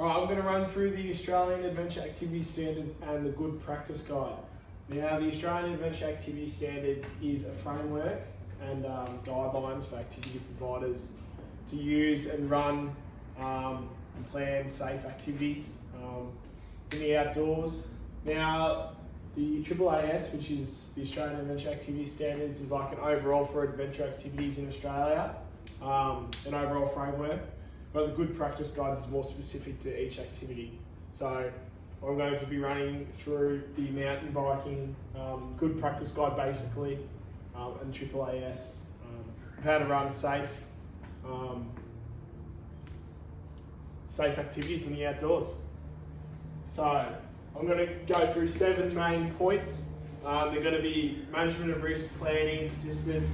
Alright, I'm going to run through the Australian Adventure Activity Standards and the Good Practice Guide. Now, the Australian Adventure Activity Standards is a framework and guidelines for activity providers to use and run and plan safe activities in the outdoors. Now, the AAAS, which is the Australian Adventure Activity Standards, is like an overall for adventure activities in Australia, an overall framework. But the Good Practice Guide is more specific to each activity. So I'm going to be running through the mountain biking Good Practice Guide basically, and AAAS, how to run safe activities in the outdoors. So I'm going to go through 7 main points. They're going to be management of risk, planning, participants,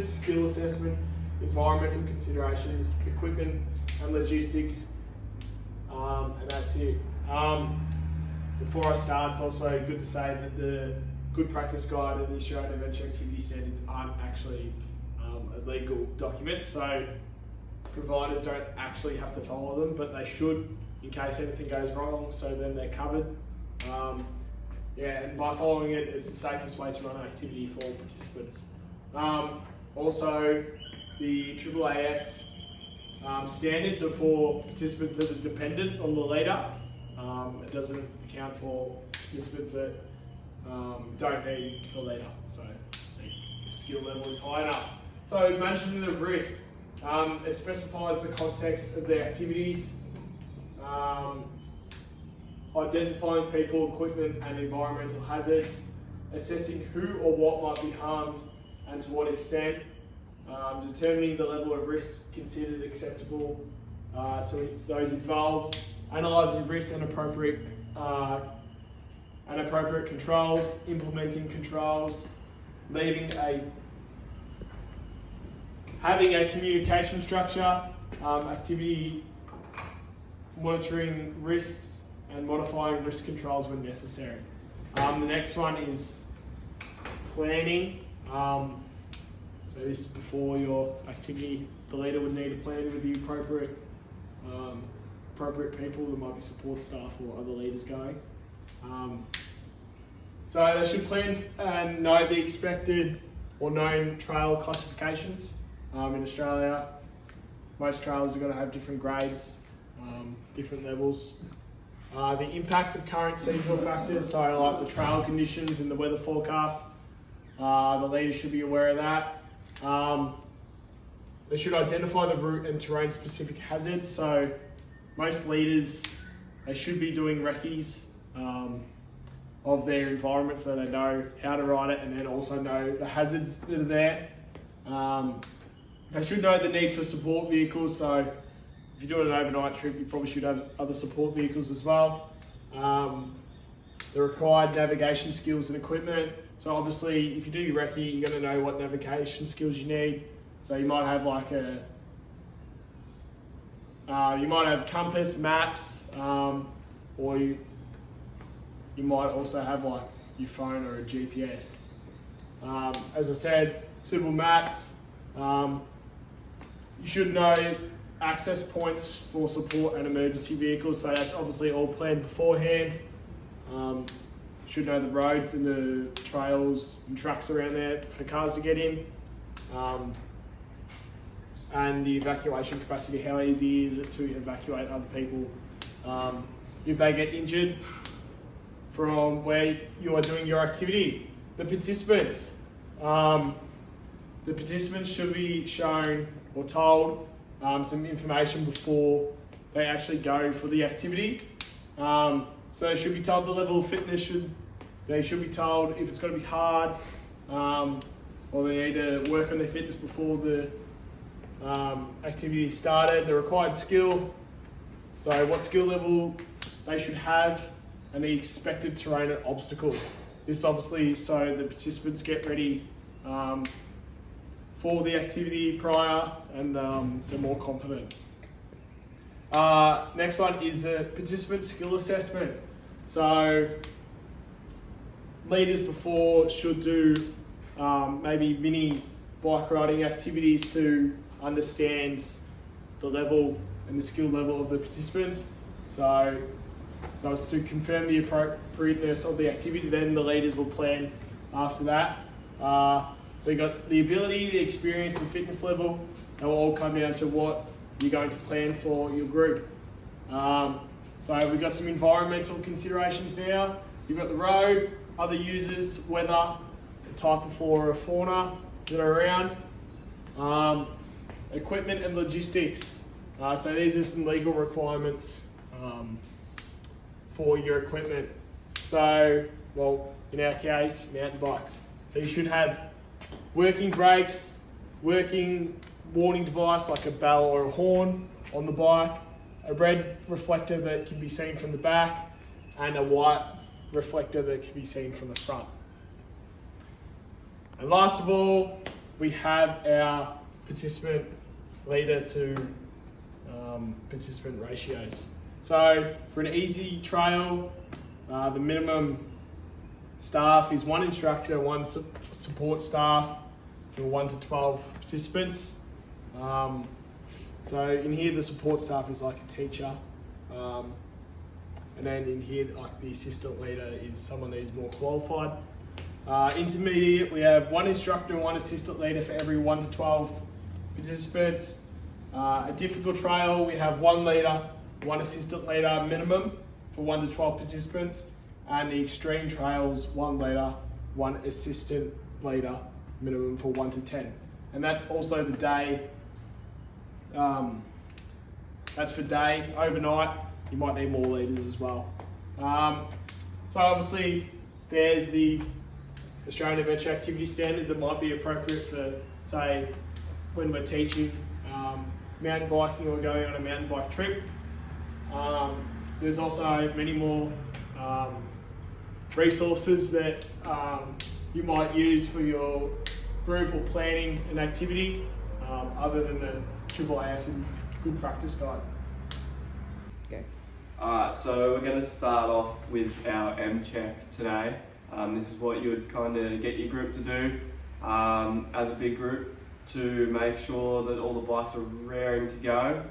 skill assessment, environmental considerations, equipment and logistics, and that's it. Before I start, it's also good to say that the Good Practice Guide and the Australian Adventure Activity Standards aren't actually a legal document, so providers don't actually have to follow them, but they should in case anything goes wrong, so then they're covered. And by following it, it's the safest way to run an activity for all participants. Also, the AAAS standards are for participants that are dependent on the leader. It doesn't account for participants that don't need the leader, so the skill level is high enough. So management of risk, it specifies the context of their activities, identifying people, equipment and environmental hazards, assessing who or what might be harmed and to what extent, determining the level of risk considered acceptable to those involved, analysing risks and appropriate controls, implementing controls, having a communication structure, activity monitoring risks and modifying risk controls when necessary. The next one is planning. So this is before your activity. The leader would need a plan with the appropriate people. There might be support staff or other leaders going. So they should plan and know the expected or known trail classifications. In Australia, most trails are going to have different grades, different levels. The impact of current seasonal factors, so like the trail conditions and the weather forecast, the leaders should be aware of that. They should identify the route and terrain specific hazards. So most leaders, they should be doing recce's of their environment so they know how to ride it and then also know the hazards that are there. They should know the need for support vehicles. So if you're doing an overnight trip, you probably should have other support vehicles as well. The required navigation skills and equipment. So obviously, if you do your recce, you're going to know what navigation skills you need. So you might have like you might have compass, maps, or you might also have like your phone or a GPS. As I said, suitable maps. You should know access points for support and emergency vehicles, so that's obviously all planned beforehand. Should know the roads and the trails and tracks around there for cars to get in. And the evacuation capacity, how easy is it to evacuate other people if they get injured from where you are doing your activity. The participants. The participants should be shown or told some information before they actually go for the activity. So they should be told the level of fitness, they should be told if it's going to be hard, or they need to work on their fitness before the activity started. The required skill, so what skill level they should have, and the expected terrain and obstacle. This obviously so the participants get ready for the activity prior and they're more confident. Next one is the participant skill assessment. So leaders before should do maybe mini bike riding activities to understand the level and the skill level of the participants. So it's to confirm the appropriateness of the activity, then the leaders will plan after that. So you've got the ability, the experience, the fitness level. That will all come down to what you're going to plan for your group. So we've got some environmental considerations now. You've got the road, other users, weather, the type of flora or fauna that are around, equipment and logistics. So these are some legal requirements for your equipment. So, well, in our case, mountain bikes. So you should have working brakes, working warning device like a bell or a horn on the bike, a red reflector that can be seen from the back, and a white reflector that can be seen from the front. And last of all, we have our participant leader to participant ratios. So for an easy trail, the minimum staff is 1 instructor, 1 support staff for 1 to 12 participants. So in here the support staff is like a teacher, and then in here like the assistant leader is someone that is more qualified. Intermediate, we have 1 instructor and 1 assistant leader for every 1 to 12 participants. A difficult trail, we have 1 leader, 1 assistant leader minimum for 1 to 12 participants, and the extreme trails, 1 leader, 1 assistant leader minimum for 1 to 10. And that's also the day, that's for day. Overnight, you might need more leaders as well. So obviously there's the Australian Adventure Activity Standards that might be appropriate for, say, when we're teaching mountain biking or going on a mountain bike trip. There's also many more resources that you might use for your group or planning an activity, other than the AAAS and Good Practice Guide. Okay. Alright, so we're going to start off with our M-check today. This is what you would kind of get your group to do as a big group to make sure that all the bikes are raring to go.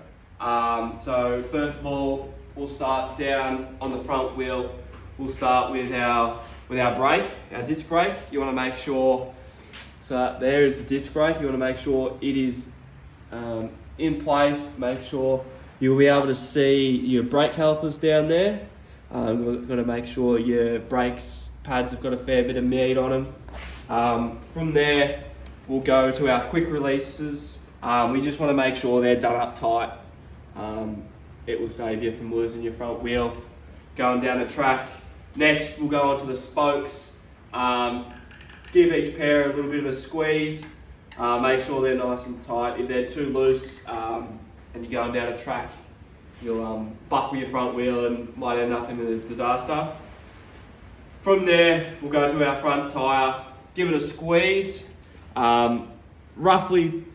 So first of all, we'll start down on the front wheel. We'll start with our brake, our disc brake. You want to make sure, so there is the disc brake. You want to make sure it is in place. Make sure you'll be able to see your brake calipers down there. You've got to make sure your brakes pads have got a fair bit of meat on them. From there, we'll go to our quick releases. We just want to make sure they're done up tight. It will save you from losing your front wheel going down the track. Next, we'll go on to the spokes. Give each pair a little bit of a squeeze. Make sure they're nice and tight. If they're too loose and you're going down a track, you'll buckle your front wheel and might end up in a disaster. From there, we'll go to our front tyre. Give it a squeeze. Roughly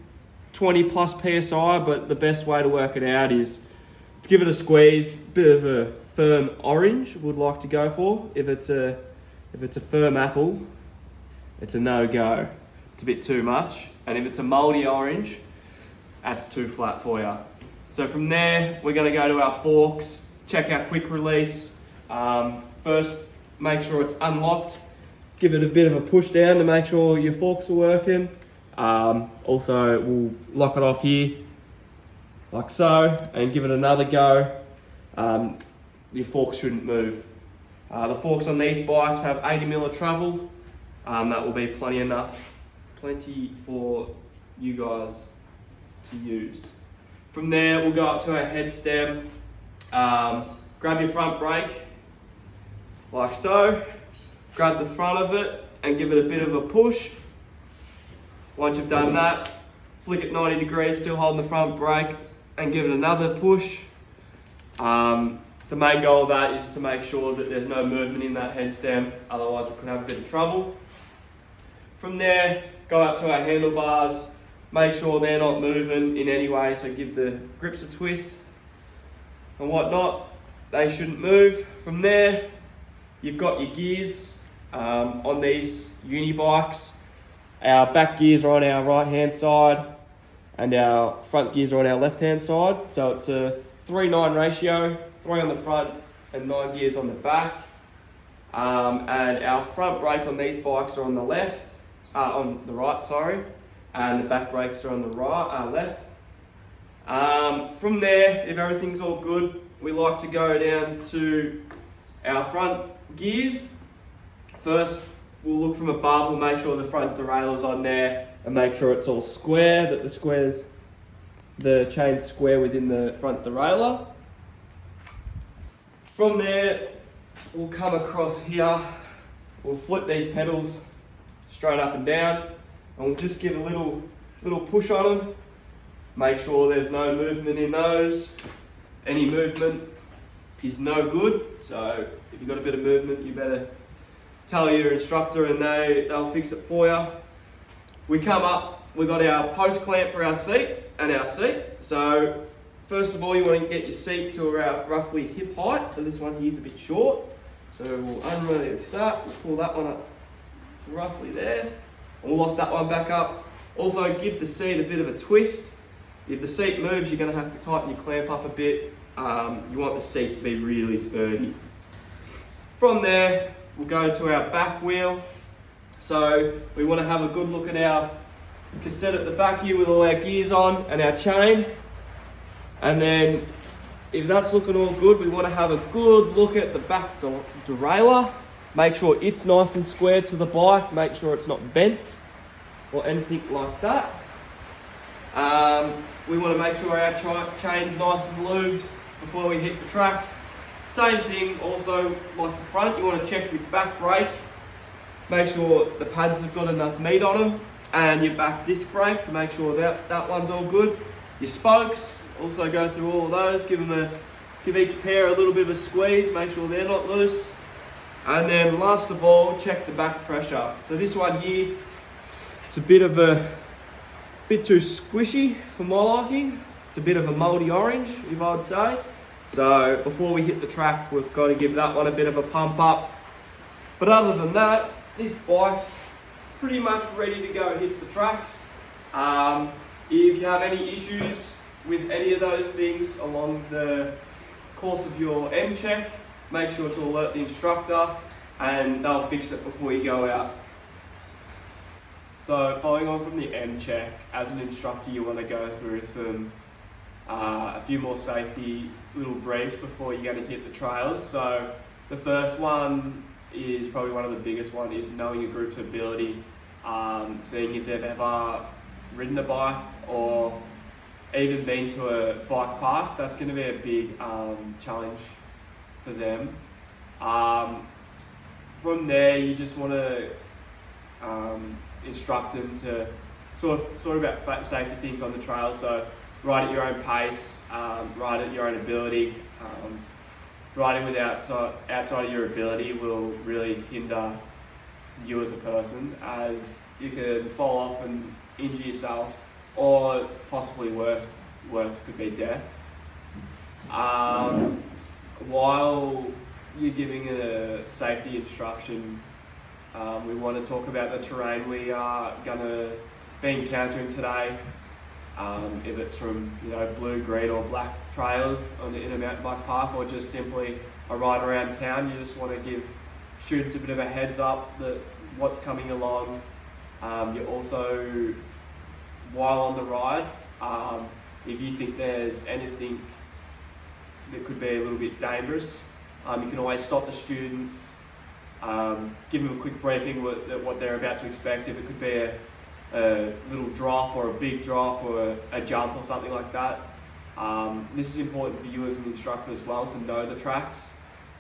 20 plus PSI, but the best way to work it out is give it a squeeze. Bit of a firm orange would like to go for. If it's a firm apple, it's a no-go. It's a bit too much. And if it's a mouldy orange, that's too flat for you. So from there, we're going to go to our forks, check our quick release. First, make sure it's unlocked. Give it a bit of a push down to make sure your forks are working. Also, we'll lock it off here, like so, and give it another go. Your forks shouldn't move. The forks on these bikes have 80mm of travel. That will be plenty for you guys to use. From there, we'll go up to our head stem. Grab your front brake, like so. Grab the front of it and give it a bit of a push. Once you've done that, flick it 90 degrees, still holding the front brake, and give it another push. The main goal of that is to make sure that there's no movement in that head stem, otherwise we could have a bit of trouble. From there, go up to our handlebars, make sure they're not moving in any way, so give the grips a twist and whatnot. They shouldn't move. From there, you've got your gears on these uni bikes. Our back gears are on our right hand side. and our front gears are on our left-hand side. So it's a 3-9 ratio, 3 on the front and 9 gears on the back. And our front brake on these bikes are on the right, sorry, and the back brakes are on the left. From there, if everything's all good, we like to go down to our front gears. First, we'll look from above, we'll make sure the front derailleur's on there and make sure it's all square, that the chain's square within the front derailleur. From there, we'll come across here, we'll flip these pedals straight up and down, and we'll just give a little push on them. Make sure there's no movement in those. Any movement is no good, so if you've got a bit of movement, you better tell your instructor and they'll fix it for you. We come up, we've got our post clamp for our seat and our seat. So first of all, you want to get your seat to around roughly hip height. So this one here is a bit short. So we'll unrelease that, we'll pull that one up to roughly there. And we'll lock that one back up. Also give the seat a bit of a twist. If the seat moves, you're going to have to tighten your clamp up a bit. You want the seat to be really sturdy. From there, we'll go to our back wheel. So we want to have a good look at our cassette at the back here with all our gears on and our chain. And then if that's looking all good, we want to have a good look at the back derailleur. Make sure it's nice and square to the bike. Make sure it's not bent or anything like that. We want to make sure our chain's nice and lubed before we hit the tracks. Same thing also like the front, you want to check your back brake. Make sure the pads have got enough meat on them, and your back disc brake to make sure that one's all good. Your spokes, also go through all of those, give each pair a little bit of a squeeze, make sure they're not loose. And then last of all, check the back pressure. So this one here, it's a bit too squishy for my liking. It's a bit of a mouldy orange, if I would say. So before we hit the track, we've got to give that one a bit of a pump up. But other than that, this bike's pretty much ready to go hit the tracks. If you have any issues with any of those things along the course of your M check, make sure to alert the instructor and they'll fix it before you go out. So following on from the M check, as an instructor you want to go through a few more safety little briefs before you're going to hit the trails. So the first one is probably one of the biggest one, is knowing your group's ability, seeing if they've ever ridden a bike or even been to a bike park. That's going to be a big challenge for them. From there, you just want to instruct them to sort of about safety things on the trail. So ride at your own pace, ride at your own ability. Riding outside of your ability will really hinder you as a person, as you could fall off and injure yourself, or possibly worse could be death. While you're giving a safety instruction, we want to talk about the terrain we are going to be encountering today. If it's from blue, green or black trails in a mountain bike park, or just simply a ride around town, you just want to give students a bit of a heads up that what's coming along. You also, while on the ride, if you think there's anything that could be a little bit dangerous, you can always stop the students, give them a quick briefing what they're about to expect. If it could be a little drop or a big drop or a jump or something like that. This is important for you as an instructor as well, to know the tracks.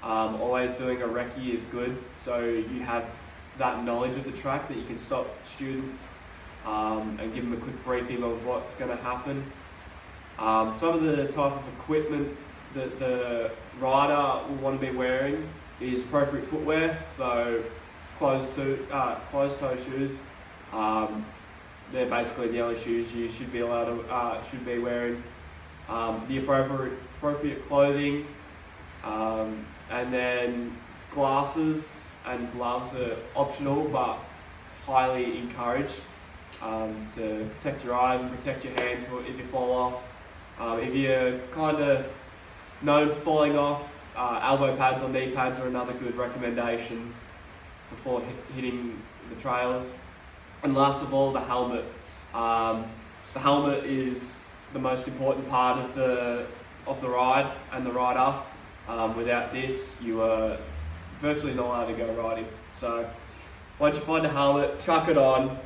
Always doing a recce is good, so you have that knowledge of the track that you can stop students and give them a quick briefing of what's going to happen. Some of the type of equipment that the rider will want to be wearing is appropriate footwear, so closed-toe shoes. They're basically the only shoes you should be wearing. The appropriate clothing, and then glasses and gloves are optional but highly encouraged. to protect your eyes and protect your hands if you fall off. If you're kind of known for falling off, elbow pads or knee pads are another good recommendation before hitting the trails. And last of all, the helmet. The helmet is the most important part of the ride and the rider. Without this, you are virtually not allowed to go riding. So once you find a helmet, chuck it on.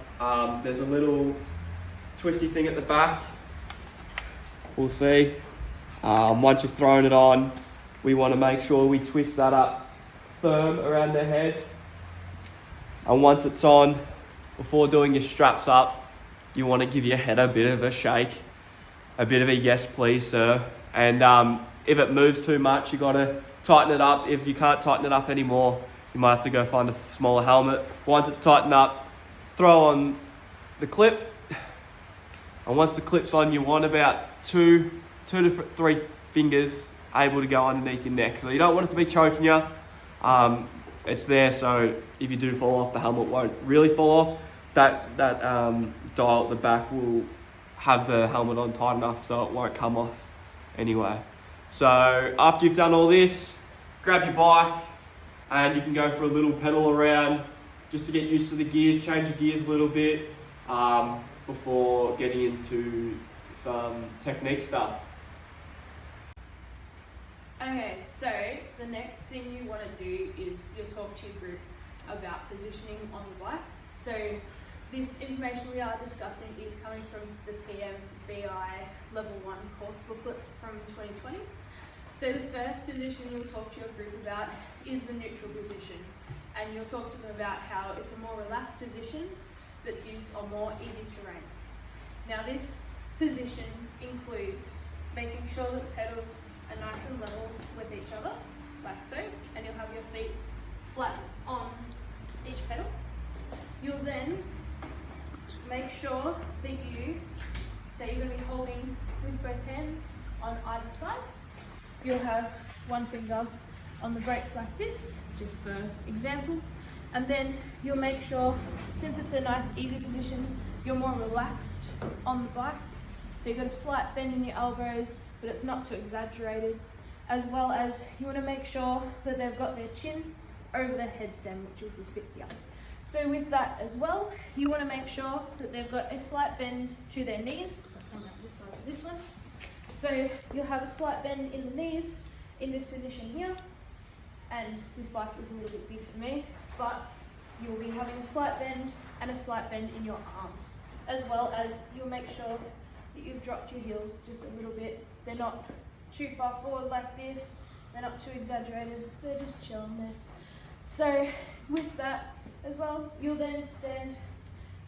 There's a little twisty thing at the back. We'll see. Once you've thrown it on, we want to make sure we twist that up firm around the head. And once it's on, before doing your straps up, you want to give your head a bit of a shake, a bit of a yes please sir. And if it moves too much, you got to tighten it up. If you can't tighten it up anymore, you might have to go find a smaller helmet. Once it's tightened up, throw on the clip. And once the clip's on, you want about two to three fingers able to go underneath your neck. So you don't want it to be choking you. It's there so if you do fall off, the helmet won't really fall off. That dial at the back will have the helmet on tight enough so it won't come off anyway. So after you've done all this, grab your bike and you can go for a little pedal around just to get used to the gears, change your gears a little bit before getting into some technique stuff. Okay, so the next thing you want to do is you'll talk to your group about positioning on the bike. So this information we are discussing is coming from the PMBI Level 1 course booklet from 2020. So the first position you'll talk to your group about is the neutral position. And you'll talk to them about how it's a more relaxed position that's used on more easy terrain. Now this position includes making sure that the pedals are nice and level with each other, like so, and you'll have your feet flat on each pedal. You'll then make sure that so you're going to be holding with both hands on either side. You'll have one finger on the brakes like this, just for example, and then you'll make sure, since it's a nice easy position, you're more relaxed on the bike. So you've got a slight bend in your elbows, but it's not too exaggerated, as well as you want to make sure that they've got their chin over their headstand, which is this bit here. So with that as well, you want to make sure that they've got a slight bend to their knees. So I'll come out this side of this one. So you'll have a slight bend in the knees in this position here, and this bike is a little bit big for me, but you'll be having a slight bend and a slight bend in your arms, as well as you'll make sure that you've dropped your heels just a little bit. They're not too far forward like this, they're not too exaggerated, they're just chilling there. So with that as well, you'll then stand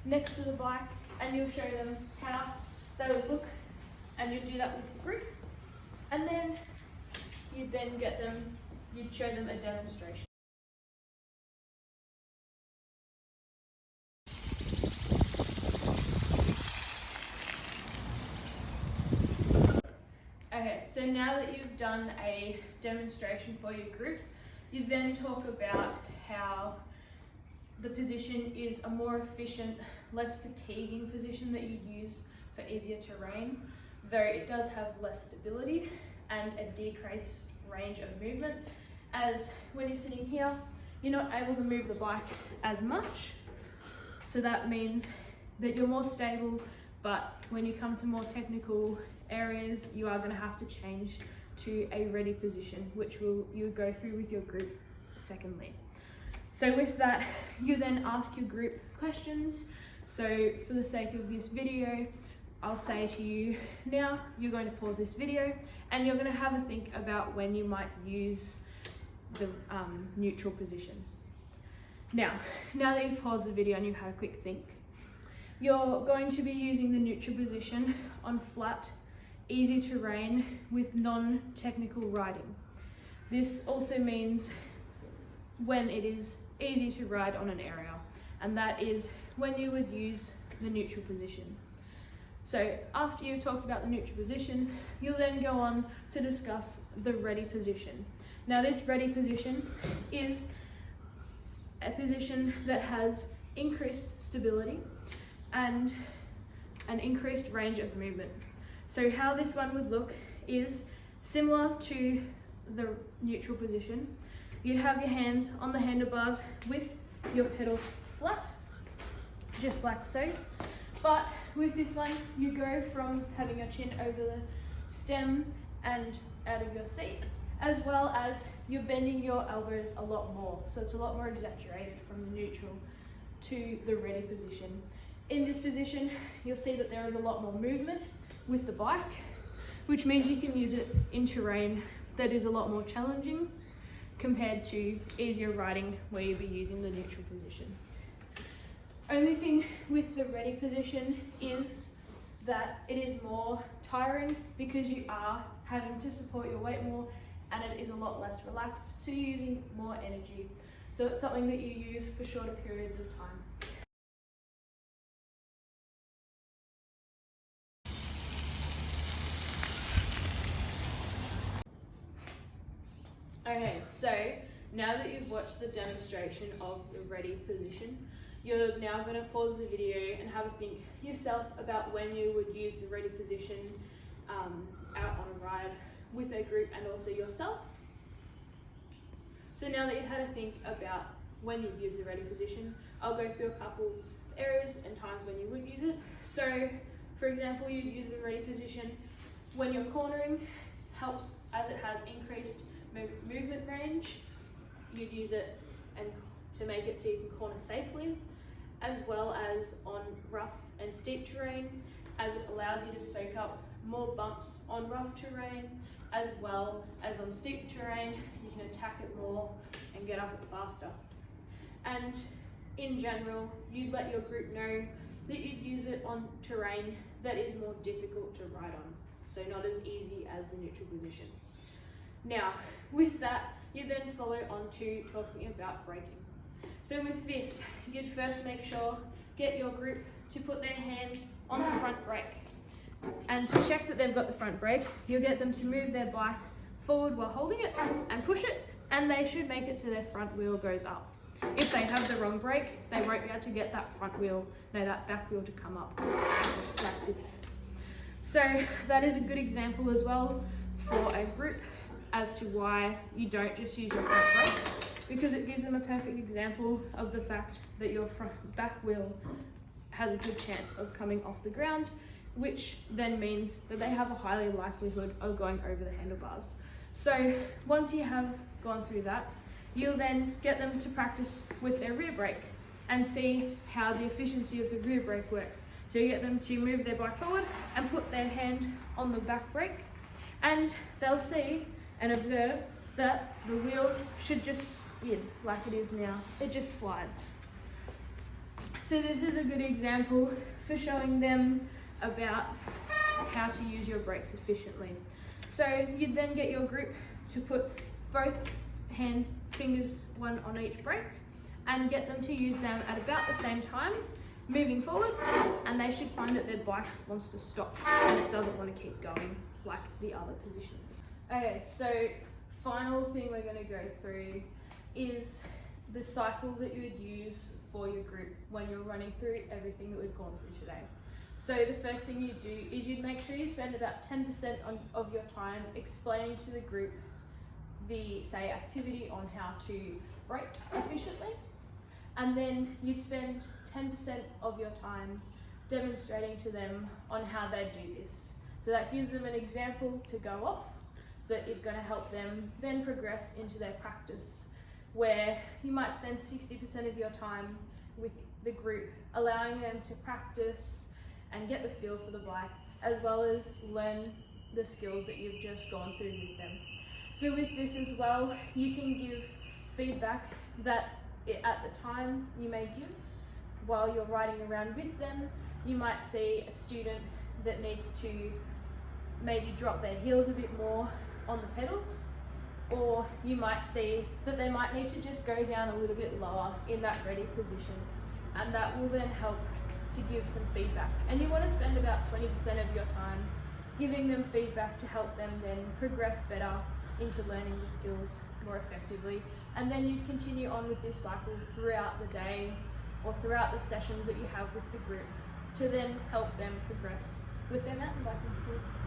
next to the bike and you'll show them how they would look, and you'll do that with the group, and then you'd show them a demonstration. Okay, so now that you've done a demonstration for your group, you then talk about how the position is a more efficient, less fatiguing position that you'd use for easier terrain, though it does have less stability and a decreased range of movement, as when you're sitting here, you're not able to move the bike as much. So that means that you're more stable, but when you come to more technical areas, you are going to have to change to a ready position, which you'll go through with your group secondly. So with that, you then ask your group questions. So for the sake of this video, I'll say to you, now you're going to pause this video and you're going to have a think about when you might use the neutral position. Now that you've paused the video and you've had a quick think, you're going to be using the neutral position on flat, easy terrain with non-technical riding. This also means when it is easy to ride on an area, and that is when you would use the neutral position. So after you've talked about the neutral position, you'll then go on to discuss the ready position. Now this ready position is a position that has increased stability and an increased range of movement. So how this one would look is similar to the neutral position. You'd have your hands on the handlebars with your pedals flat, just like so. But with this one, you go from having your chin over the stem and out of your seat, as well as you're bending your elbows a lot more. So it's a lot more exaggerated from the neutral to the ready position. In this position, you'll see that there is a lot more movement with the bike, which means you can use it in terrain that is a lot more challenging compared to easier riding where you'll be using the neutral position. Only thing with the ready position is that it is more tiring because you are having to support your weight more and it is a lot less relaxed, so you're using more energy. So it's something that you use for shorter periods of time. Okay, so now that you've watched the demonstration of the ready position, you're now going to pause the video and have a think yourself about when you would use the ready position out on a ride with a group and also yourself. So now that you've had a think about when you'd use the ready position, I'll go through a couple areas and times when you would use it. So for example, you'd use the ready position when you're cornering, helps as it has increased movement range. You'd use it and to make it so you can corner safely, as well as on rough and steep terrain, as it allows you to soak up more bumps on rough terrain, as well as on steep terrain. You can attack it more and get up it faster. And in general, you'd let your group know that you'd use it on terrain that is more difficult to ride on, so not as easy as the neutral position. Now, with that, you then follow on to talking about braking. So with this, you'd first make sure, get your group to put their hand on the front brake. And to check that they've got the front brake, you'll get them to move their bike forward while holding it and push it, and they should make it so their front wheel goes up. If they have the wrong brake, they won't be able to get that that back wheel to come up like this. So that is a good example as well for a group as to why you don't just use your front brake, because it gives them a perfect example of the fact that your back wheel has a good chance of coming off the ground, which then means that they have a high likelihood of going over the handlebars. So once you have gone through that, you'll then get them to practice with their rear brake and see how the efficiency of the rear brake works. So you get them to move their bike forward and put their hand on the back brake, and they'll see and observe that the wheel should just skid like it is now. It just slides. So this is a good example for showing them about how to use your brakes efficiently. So you'd then get your group to put both fingers, one on each brake, and get them to use them at about the same time, moving forward, and they should find that their bike wants to stop and it doesn't want to keep going like the other positions. Okay, so final thing we're going to go through is the cycle that you would use for your group when you're running through everything that we've gone through today. So the first thing you do is you'd make sure you spend about 10% of your time explaining to the group the, say, activity on how to brake efficiently. And then you'd spend 10% of your time demonstrating to them on how they do this. So that gives them an example to go off that is going to help them then progress into their practice, where you might spend 60% of your time with the group, allowing them to practice and get the feel for the bike, as well as learn the skills that you've just gone through with them. So with this as well, you can give feedback that at the time you may give while you're riding around with them. You might see a student that needs to maybe drop their heels a bit more on the pedals, or you might see that they might need to just go down a little bit lower in that ready position, and that will then help to give some feedback. And you want to spend about 20% of your time giving them feedback to help them then progress better into learning the skills more effectively. And then you continue on with this cycle throughout the day or throughout the sessions that you have with the group to then help them progress with their mountain biking skills.